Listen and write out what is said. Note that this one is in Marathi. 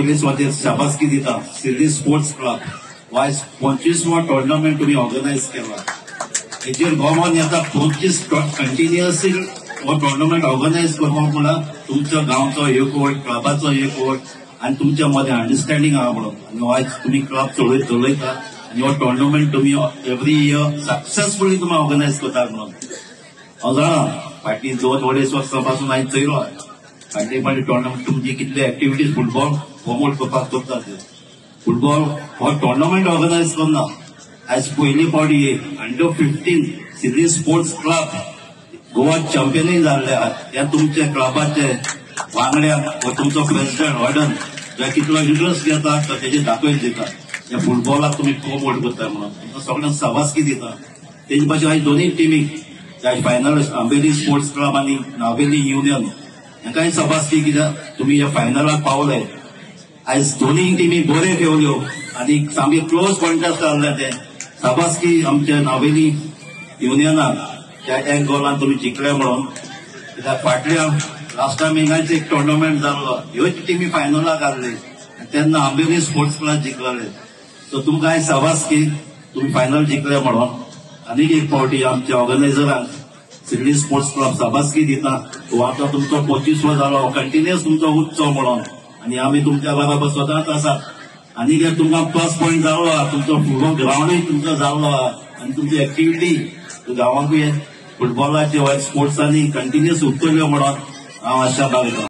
पयलीं सुवातेर शाबासकी दिता सिल्ली स्पोर्ट्स क्लब वायज 25वा टुर्नामेंट तुम्ही ऑर्गनायज केला. हेजेर गोमान येता 25 कंटिन्युअसली हो टुर्नामेंट ऑर्गनायज करपाक म्हणल्यार तुमच्या गांवचो एक वोट क्लबाचो एक वोट आणि तुमच्या मध्ये अंडरस्टँडिंग आहा म्हणून आणि वायज तुम्ही क्लब चलयता आणि हो टुर्नामेंट तुम्ही एव्हरी इयर सक्सेसफुली तुम्ही ऑर्गनायज करता म्हणून हांव जाणा. फाटलीं 2-2.5 वर्सां हांवें चयलो फाटली फाटी टुर्नामेंट तुमची कितले एक्टिविटीज फुटबॉल प्रमोट करपाक करता ते फुटबॉल हो टुर्नामेंट ऑर्गनायज करना. आयज पयली फावटी अंडर-15 सिल्ली स्पोर्ट्स क्लब गोवा चॅम्पियनूय जाल्ले आहात. त्या तुमच्या क्लबाचे वांगड्याक व तुमचो प्रेसिडेंट वॉर्डन जो कितलो इंट्रस्ट घेता तो तेजे दाखोवन दिता. त्या फुटबॉलाक तुम्ही प्रमोट करता म्हणून तुमकां सगळ्यांक शाबासकी दिता. तेजे भाशेन आयज दोनूय टिमीक फायनल आंबेली स्पोर्ट्स क्लब आणि नावेली युनियन हांकांय शाबासकी कित्याक तुमी ह्या फायनलाक पावले. आयज दोनूय टिमी बरे खेळल्यो आणि सामके क्लोज कॉन्टेस्ट जाल्ले ते शाबासकी आमच्या नावेली युनियनाक त्या एक गोलान तुम्ही जिखले म्हणून. कित्याक फाटल्या लास्ट टायम हिंगाच एक टुर्नामेंट जाल्लो ह्योच टिमी फायनलाक आसले तेन्ना आंबेली स्पोर्ट्स क्लब जिखलेले. सो तुमकां आयज शाबासकी तुम्ही फायनल जिखले म्हणून. आनीक एक फावटी आमच्या ऑर्गनायझरांक सिल्ली स्पोर्ट्स क्लब शाबासकी दिता. हो आता तुमचो 25वा जालो कंटिन्युअस तुमचो उत्सव म्हणून आणि आम्ही तुमच्या बरोबर सदांच आसात. आनीक एक तुमकां प्लस पॉयंट जाल्लो आहा तुमचो फुटबॉल ग्राउंडूय तुमचो जाल्लो आहा आणि तुमची एक्टिविटी गांवांकूय फुटबॉलाचे स्पोर्ट्सांनी कंटिन्युअस उरतल्यो म्हणून हांव आशा बाळगतां.